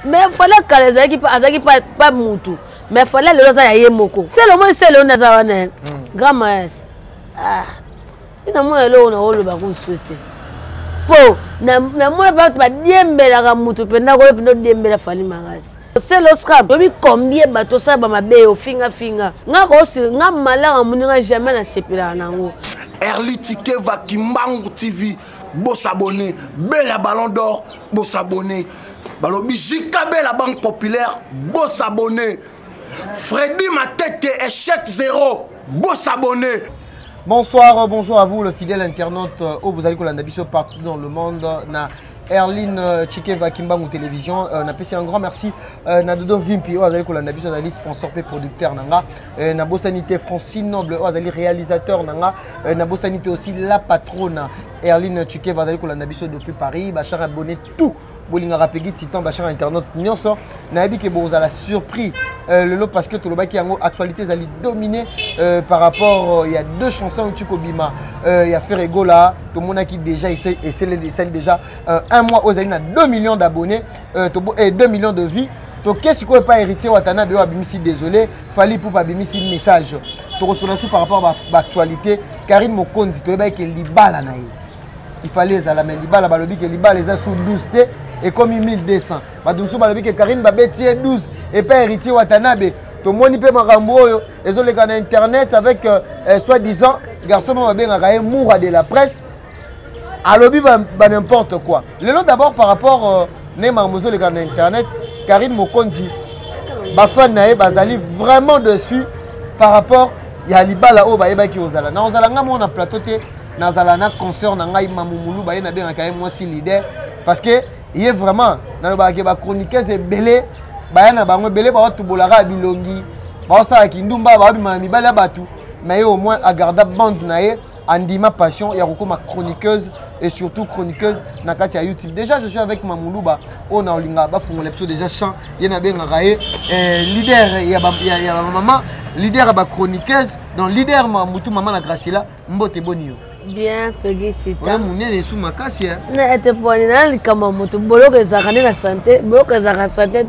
mais fallait que les pas mutu mais fallait le loza ya yemoko c'est le moins c'est le nazawane grand maes ina moi le on a le ba ko souhaiter po na moi ba diembela ka mutu penda ko penda diembela fali magasi c'est le scam tobi combien bato ça ba mabe o finga nga ko si nga malanga muninga jamais na sepela nango Erli Ticket Vakimbangu TV beau s'abonner bella ballon d'or beau s'abonner balobi Jika Bella Banque Populaire beau s'abonner Freddy Matete échec 0 beau s'abonner. Bonsoir, bonjour à vous le fidèle internaute où vous allez colanda biso partout dans le monde na Erline Ticket Vakimbangu Télévision on a passé un grand merci na Dodo Vimpi vous allez colanda biso na sponsor pe producteur nanga na Bossanité Francine Noble vous allez réalisateur nanga na Bossanité aussi la patronne Erline Ticket vous allez colanda biso depuis Paris bachar abonné tout bolinga rapegi titan bachar internaute nyonso na yebi ke boza la surpris le lot parce que tout le baki yango actualité zali dominé par rapport il y a deux chansons tu kobima il y a Ferrego là tout le monde qui déjà et c'est déjà un mois aux na 2 millions d'abonnés et 2 millions de vies donc qu'est-ce qu'on pas héritier watana be abimisi désolé fallait pour abimisi message to reçoit par rapport à l'actualité Karine Mokonzi to ba ke libala na ye il fallait ça la mais libala balobi ke libala les a sous 12 et comme 1200 badumsu balobi ke Karine babeti 12 et pas héritier watanabe to moni pe makambo oyo ezoleka na internet avec soi-disant garçon m'a bien ngaka moura de la presse alobi ba n'importe quoi le lot d'abord par rapport ne marmozo le na internet Karine Mokonzi ba fan na bazali vraiment dessus par rapport ya libala o ba yebaki ozala na ozala nga mo na plateau te nazala na concert na ngai mamumulu ba yena bien ngaka moi si leader parce que il est vraiment dans le bague ba chroniqueuse belé ba yana bango belé ba tubolaka bilongi ba sala kindumba ba bima mibala batu mais au moins à garder bande naé andima passion ya kokoma chroniqueuse et surtout chroniqueuse na kati ya YouTube déjà je suis avec Mamuluba on a olinga ba fungola episode déjà chant yena benga raé leader ya maman leader ba chroniqueuse donc leader mutu maman na Gracila mbote bonio bien Peggy ouais mon nez sous ma casse na ete poni na likama mutu boloko ezaka na santé boloko ezaka santé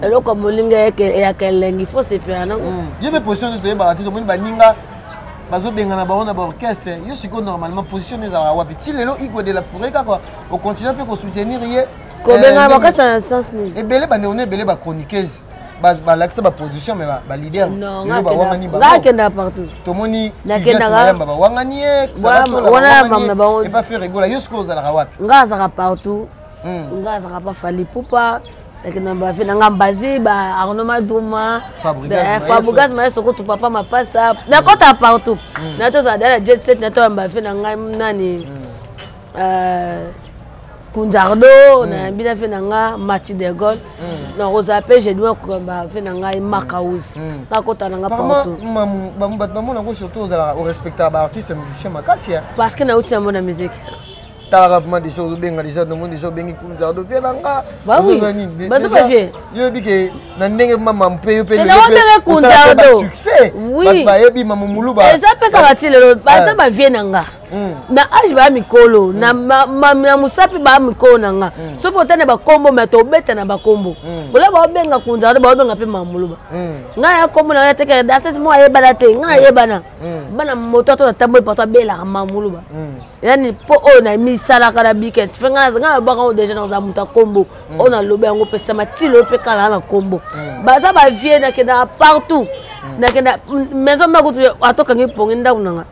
eloko molinga ya kelengi faut se faire na je me positionne de ba tout monde ba ninga bazo benga na ba on ba orchestre yo siko normalement positionné za wapi ti lelo iko de la forêt quoi on continue pe ko soutenir ye ko benga ba ka sens ni et belé ba on est belé ba chroniqueuse ba l'accès ba production mais ba leader non nga kenda partout to moni na kenda ba wangani et pas faire rigoler yo siko za la wapi nga za partout nga za pas fali poupa et na ba fina nga bazi ba Arnaud Douma Fabregas mais soko tu papa ma passa na kota partout na to za dala jet set na to ba fina nga nani Kunjardo na bina fina nga Mathieu de Gaulle na Rosape j'ai dû ba fina nga Makaus na kota na nga partout maman na surtout au respectable artiste musicien makasi parce que na uti na mona musique tarapement des choses bien déjà dans monde déjà bien Kunjardo fait nga bah oui bazo pas fait yo bike na ndenge mama mpe yo pe Kunjardo succès oui ba yebi mamumulu ba eza pe ka batile ba ba vie nanga na age ba mikolo na musapi ba mikolo nanga so potane ba kombo meto beta na ba kombo bola ba benga Kunjardo ba benga pe mamulu ba nga ya kombo na teke dasese mo ayeba na te nga ayeba na bana moto to na tambo poto bela mamulu ba yani po o na misala kala biket fenga nga ba ka déjà dans amuta kombo on a lobe ngo pe sama tilo pe kala na kombo baza ba vie na kenda partout na kenda maison ma kutu atoka ngi ponginda unanga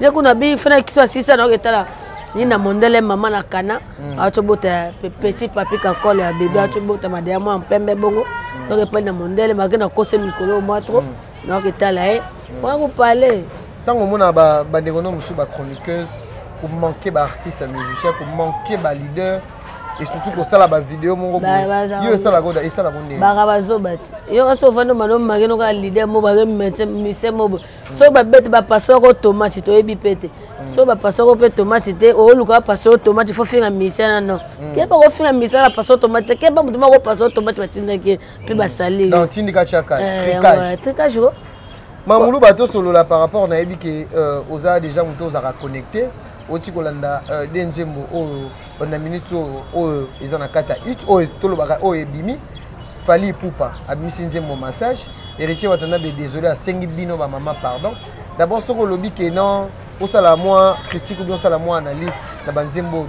ya kuna bi fena kiswa sisa na ketala ni na mondele mama na kana atobota petit papi ka kole ya bébé atobota madame mpembe bongo donc pe na mondele makena kose mikolo mwatro na ketala kwa ko parler tango mona ba ndegono musu ba chroniqueuse pour manquer ba artiste musicien pour manquer ba leader et surtout que ça la vidéo mon yo ça la goda et ça la gonde ba bazo bati yo so vando mano mageno ka leader mo ba mise mo so ba bete ba passo ko tomate to ebi pete so ba passo ko pe tomate te o luka passo tomate fo finga mise na no ke ba ko finga mise na passo tomate ke ba mutuma ko passo tomate batinda ke pe ba sali donc tindika chaka tricage Mamulu bato solo là par rapport na ebi que oza déjà muto oza connecté oti kolanda denzembo on a minute ils en a kata it tolobaka ebimi Fally Ipupa abimisi nzembo massage héritier watanda désolé à sengi bino ba maman pardon d'abord soko lobi que non osala moi critique ou bien osala moi analyse na banzembo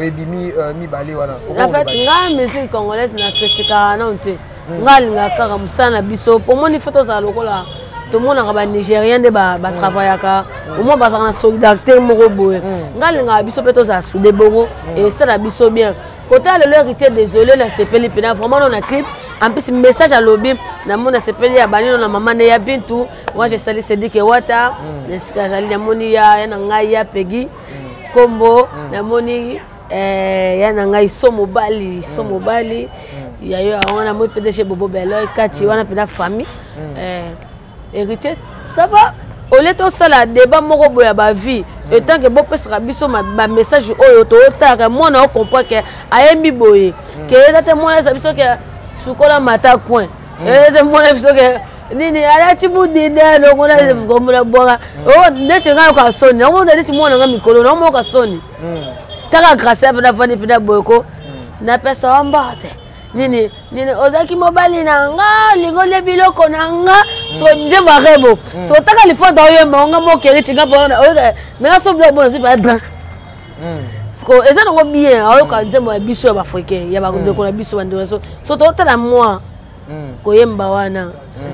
ebimi mibale wana en fait nga musique congolaise na critique non te nga linga kaka musana biso pour moi ni photo za lokola tout le monde a ba nigérien de ba travaillaka au moins ba na solidarité moko boye nga linga biso peto za soudé bongo et ça la biso bien côté le héritier désolé la sepeli pena vraiment on a clip en plus message à lobby na mona sepeli ya bani na maman ya bintu moi je salue Cédric Wata nesika zali na moni ya na ngai ya Peggy Kombo na moni ya na ngai so mobali ya yo wana mo PDG Bobo Beloy kati wana pena famille héritier ça va au lieu de ça la débat moko boya ba vie et tant que bon pesera biso ma message oyo to otaka mona o comprendre que ayemi boye que tata mona sa biso que sukola mata coin et de mona biso que nini ala tibudi de no kona ngomula boka o ndete nga ka soni o ndete mona nga mikolo no mo ka soni taka grâce na vani pina boyko na pesa wambate nini ozaki mobali na nga lingole biloko na nga so nzembo arebo so taka lifonda oyemba nga mo keri tinga bona nga so blo bona sipa blanc sko eza ngo bien ayoka nzembo ya biso ya africain ya ba ndeko na biso bando so to tala moi koyemba wana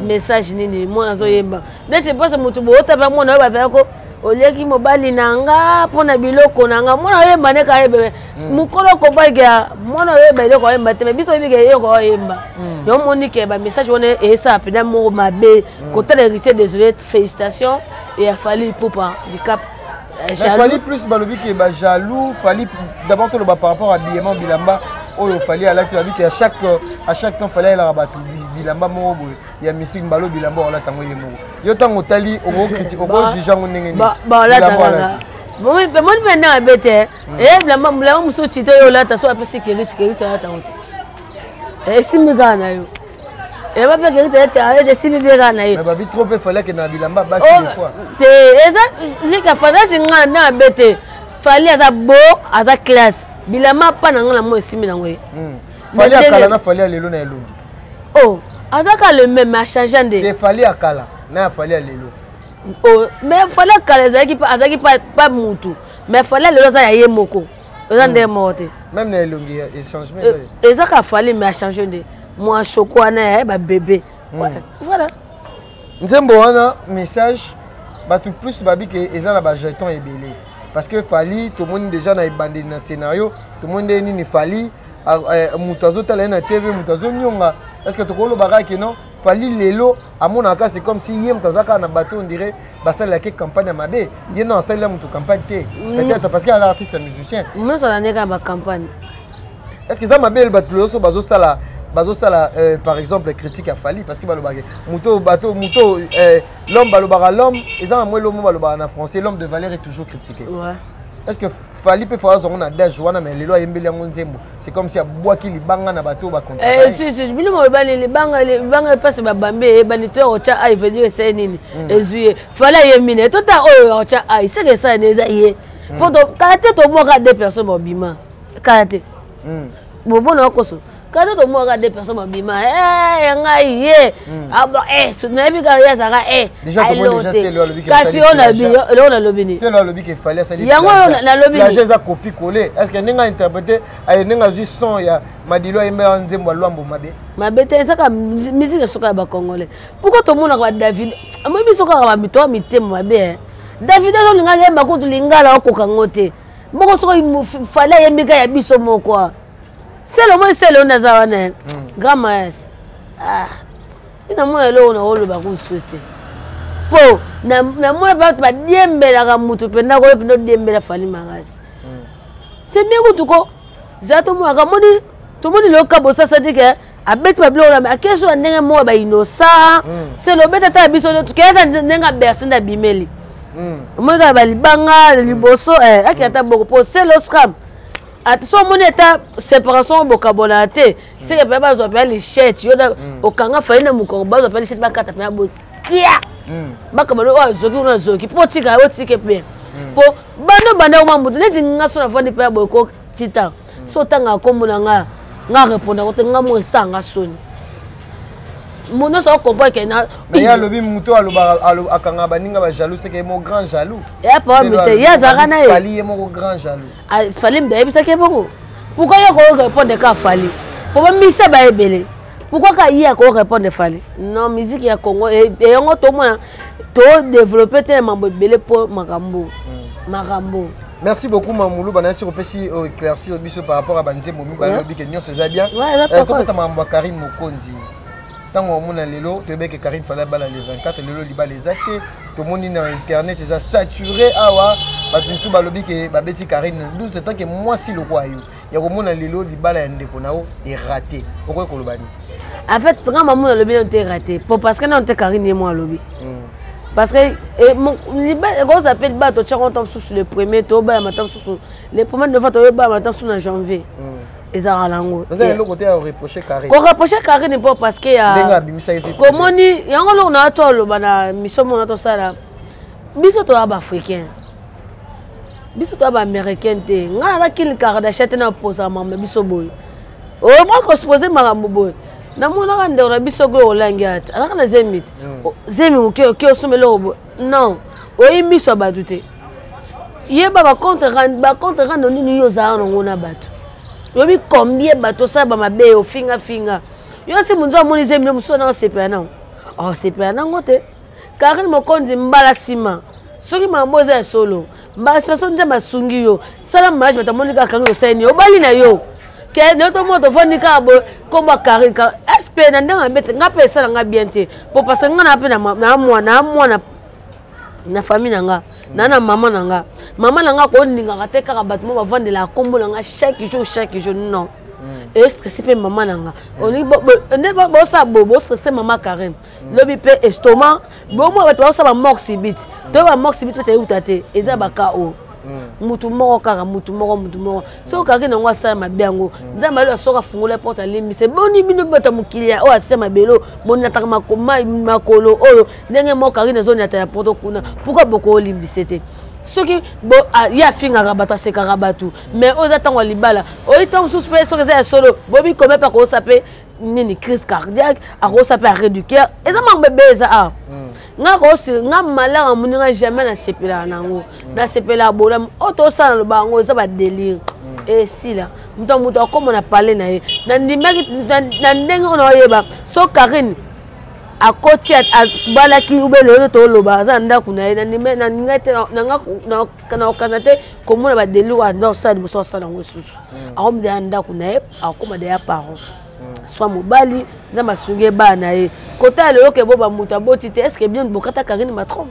message nini mona zo yemba ndetse pose mutu bo otaba mona ba vako oleki mobali nanga pona biloko nanga mona yemba ne ka yebe mukolo ko baga mona yeba ile ko yemba te biso bige yo ko yemba yo monique ba message wona e ça pena mo mabe côté héritier désolé félicitations et a Fally Ipupa du Cap Fally plus balobi ki ba jaloux Fally d'abord tout le par rapport à habillement bilamba oyo Fally ala tu dit que à chaque temps Fally la rabatu bilamba mo il y a musique balo bilamba ala tango yemo yo tango tali o critique o jugeant ngene ba la tanga bon maintenant bete et bilamba muso chito yo la ta so apesi critique ta tango et simiga na yo et ba pe critique ta et simiga na yo mais ba bi trop Fally que na bilamba basi des fois te eza lika fada singa na bete Fally aza beau aza classe bilamba pa na ngala mo simi na ngoye Fally akala na Fally lelo na elongi oh azaka le même a changé de Fally akala na Fally lelo oh mais Fally akala azaki pas mutu mais Fally lelo za ya yemoko eza nde morte même na elongi et changement ça ezaka Fally mais a changé de moi choko na ya ba bébé voilà nzembo wana message batu plus babi que eza na ba jeton ebele parce que Fally tout le monde déjà na ebandeli na scénario tout le monde ni Fally mutazo tala na TV mutazo nyonga est-ce que tokolo baka que non Fally lelo à mon cas c'est comme si yem tazaka na bateau on dirait basala la campagne à mabe yé non ça là mutu campagne té peut-être parce qu'il y a artiste musicien moi ça n'est pas ma campagne est-ce que ça mabe le bateau so bazo sala par exemple critique à Fally parce que balobaka muto bateau muto l'homme balobaka l'homme et dans moi l'homme balobaka en français l'homme de valeur est toujours critiqué ouais. Est-ce que Fally peut faire son adage wana mais les lois yembeli yango nzembo c'est comme si a bois qui libanga na bateau ba contre si je bino mo bali libanga passe ba bambe e banito ocha ai veut dire c'est nini ezuye Fally yemine tota o ocha ai c'est que ça ne zaye pour karaté to mo ka deux personnes bobima karaté bobo na koso quand on voit des personnes bima ngai ye abo so na bi ka ya saka déjà tout le monde déjà c'est le lobby kasi on a bi on a lobby c'est le lobby que Fally ça dit yango na lobby la jeza copie coller est-ce que ninga interpréter ay ninga ju son ya madilo yemba nzembo lwambo mabe te saka musique soka ba congolais pourquoi tout le monde a David moi bi soka ba mito mitema mabe David zo linga yemba ko lingala okoka ngote boko soka Fally yemika ya biso moko c'est le moins c'est le nazawana grand maes ina mo elo na holo ba ku souhaiter po na mo ba diembela ka mutu penda ko penda diembela Fally magasi c'est mieux que tout ko zato mo ka moni to moni lo ka bossa ça dit que abeti ba blo na keso ndenge mo ba inosa c'est le beta ta biso to keza ndenga bersi na bimeli mo ka ba libanga liboso akata boko po c'est le scam attention mon état séparation bokabolate c'est que papa zo appelle les chètes yo da okanga Fally na mukongo ba zo appelle les chètes ba kata pena bo kia ba kamalo wa zoki una zoki potika o tike pe po banda o mamutu neti nga so na fandi pe boyko tita so tanga kombo na nga répondre ko te nga mo esanga soni mono so comprendre que na ya lobi muto akanga baninga ba jaloux c'est que mon grand jaloux ya pa mite ya zaka na fali ye mon grand jaloux fali mda bisa ke bongo pourquoi ya ko répondre ka fali pour ba misa ba ebele pourquoi ka ya ko répondre fali non musique ya Congo et yango to mona to développer te mambo ebele pour makambo. Merci beaucoup Mamoulou banasi repesi éclaircir biso par rapport à Banze Momi balobi que nyonso za bien comment ça mamba Karim Mokonzi tango mona lelo tebe que Karim fallait bala le 24 lelo liba les athées tout monde na internet est saturé awa batunsu balobi que babeti Karim 12 temps que moi si le roi yo ya ko mona lelo liba la ndeko nao est raté pourquoi ko lobani en fait quand maman lolobi on était raté parce que non te Karim et moi lolobi parce que on s'appelle bateau tu rentres sur le premier tour les premiers de fois tu vas sur janvier et ça ralango vous avez le côté à reprocher Karim ko reprocher Karim n'est pas parce que comment ni yango lo na to lo bana mission mon to sala biso to aba africain biso to aba américain te nga la kil Kardashian te na posa mama biso boy o moi ko supposer marambo boy na mona ka ndero biso go olangi ati ala na zemit zemi uke osumelo non oyi miso badute ye ba contre rendre nini yo za ngona batu yo bi combien bato sa ba mabe o finga yo si munzo amoni zemi no muso na sepa na oh sepa na ngote Karim Mokonzi mbala sima soki mamboza ya solo mbala sima so nzamba sungi yo sala mage batamoni ka kango seni obali na yo que notre monde fondi ka bo komba Karim ka SP na ndanga mbete nga pesa nga bien te po parce nga na pe na mwana na famille nanga na maman nanga ko ndinga ka te ka batmo ba vendre la kombo nanga chaque jour non et stressé pe maman nanga on ne ba sa bo stressé maman Karim lobi pe estomac bo mo ba sa ba moxibit to ba moxibit te utate eza ba ka o mutu moko kaka mutu moko so kaka na ngwa sala mabiango nzamba lo soka fungula porte limbi se boni bino bota mukilia o asema belo boni nataka makolo oyo ndenge mo kaka na zone ya porto kuna pourquoi boko limbi c'était soki bo ya finga rabata se karabatu mais oza tango libala o itango suspect so que solo bobi comme pas ko saper nini crise cardiaque a ko saper arrêt du cœur eza mang bébé eza nga ko si nga malanga muninga jamais na sepela nango na sepela bolam auto sana lo bango eza ba délire et si là muto comme on a parlé na ye na ndimaki na ndenge on oyeba so Karim a côté à balaki ubelo to loba za ndaku na ye na ndime na ngate na okanate comme ba délire wa no sa de so sana ngosusu a homme de ndaku na ye a comme de ya parents soit mobali za masunge ba na ye kota le ke boba muta boti te est-ce que bien bokata Karim matron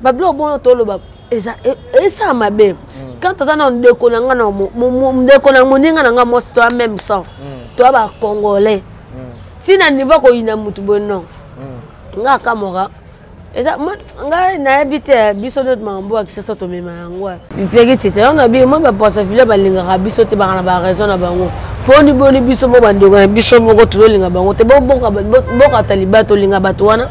bablo bon to lo ba eza mabe quand tu as un ndeko na nga na ndeko na moninga na nga mo to même sang to ba congolais si na niveau ko ina mutu bonno nga kamora eza nga na habite biso notre mambo ak sesa to mema ngwa mpegi tete on a bi mo ba posa file ba linga biso te ba na ba raison na bango poni boni biso mo bandeko biso mo ko to linga bango te boka taliba to linga bato wana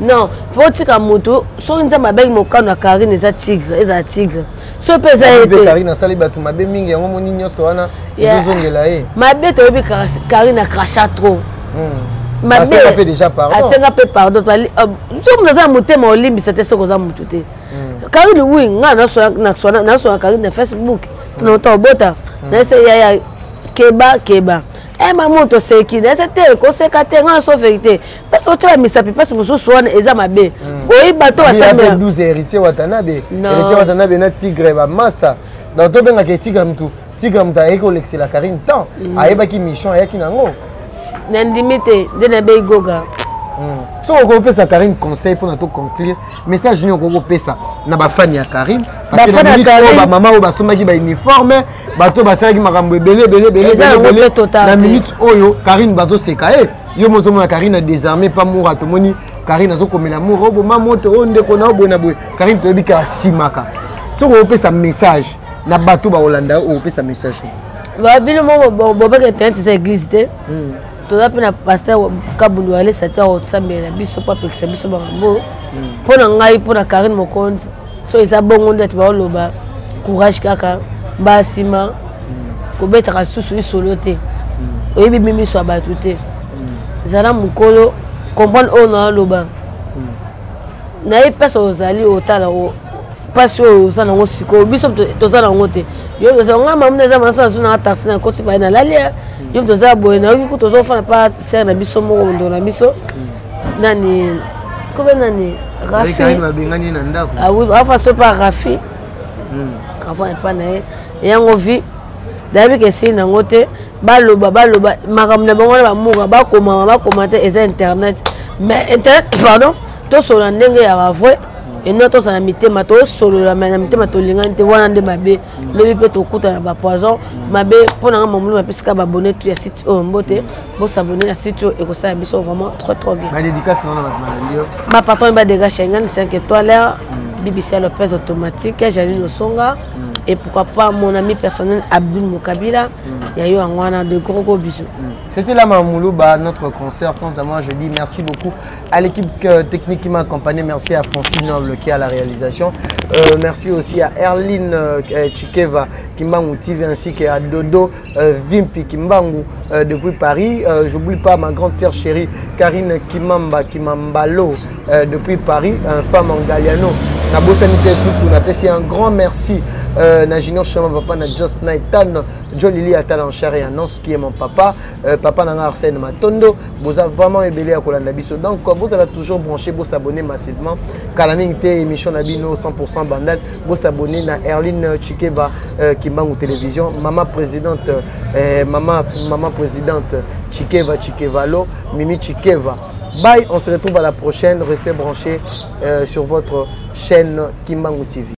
non faut tika mutu so nzamba bag mo kana Karim eza tigre so pesa ete Karim na sali bato mabe mingi yango moni nyoso wana ezozongela e mabe to bi Karim na crachat trop Asenga pe déjà pardon. Asenga pe pardon. Tu me as monté mon limbe c'était ce que ça m'a touté. Karim oui, na so Karim na Facebook. Non to bota. Na se ya keba. Eh maman to c'est qui? C'était ko se kate nga so vérité. Parce que tu as mis ça parce que so wana eza mabe. Oui bato asema 12 héritier Watanabe. Héritier Watanabe na tigre ba massa. Dans to benga ke tigre mtu. Tigre mtu aiko l'excella Karim tant. Ayeba ki mission ayaki nango. Nandimite de na be goga so on peut ça Karim conseil pour nous conclure message ni on pesa na ba fan ya Karim ba maman ou ba somaki ba uniforme bato ba sala ki makambo belé na minute oyo Karim bazo seka yo mozo mona Karim na désarmé pas moura to moni Karim azo komela mouro bo mamoto onde ko na bo na boy Karim to bika simaka so on peut ça message na bato ba Holanda on peut ça message ba bino mo bo ba que tente église te tout ça na pasteur Kabulu aller c'était au sambela biso pas pekisa biso bango pona ngai pona Karim Mokonzi so eza bongo ndeti baoloba courage kaka basima kobetaka susu isolo te oyebi mimiso ya bato te ezala mokolo comprendre oyo naoloba naye mpasi ozali otala mpasi oyo oza nango sikoyo biso toza nango te yo toza nga mamuna eza manaso nazo nanga taxi na koti baye nalalia yo toza boye nayoki ku tozofana pa sere na biso moko mondo na biso nani kobe nani Rafi afa so pa Rafi afa pa na ye yango vi dayebi ke esili nango te baloba makambo na bango na bamuka bakoma te eza internet mais internet pardon tosolola ndenge ya bavrai eno tozala mitema tosolola na mitema tolingani te wana nde mabe lobi mpe tokuta na bapoison mabe mpo nanga mamulu bapesika babone tu ya site oyo mbote bosabone na site oyo ekosala biso vraiment trop bien bapatron badega Schengen 5 étoiles BBC Lopez automatique Janine Osonga et pourquoi pas mon ami personnel Abdul Moukabila il y a eu de gros bisous. C'était là Mamoulouba, notre concert. Quant à moi, je dis merci beaucoup à l'équipe technique qui m'a accompagné. Merci à Francine Noble qui est à la réalisation. Merci aussi à Erline Chikeva Kimbangu TV ainsi qu'à Dodo Vimpi Kimbangu depuis Paris. Je n'oublie pas ma grande sœur chérie Karine Kimambalo depuis Paris, femme en Galliano. C'est un grand merci na Junior Chama papa na Just Naitan Jolili Atalanchar et annonce qui est mon papa papa na Arsène Matondo vous avez vraiment ébélé à Kolanda Biso donc vous allez toujours brancher vous s'abonner massivement Kalaming té émission Nabino 100% bandal vous s'abonner na Erline Chikeva Kimbangu télévision maman présidente Chikevalo Mimi Chikeva. Bye, on se retrouve à la prochaine. Restez branchés sur votre chaîne Kimbangu TV.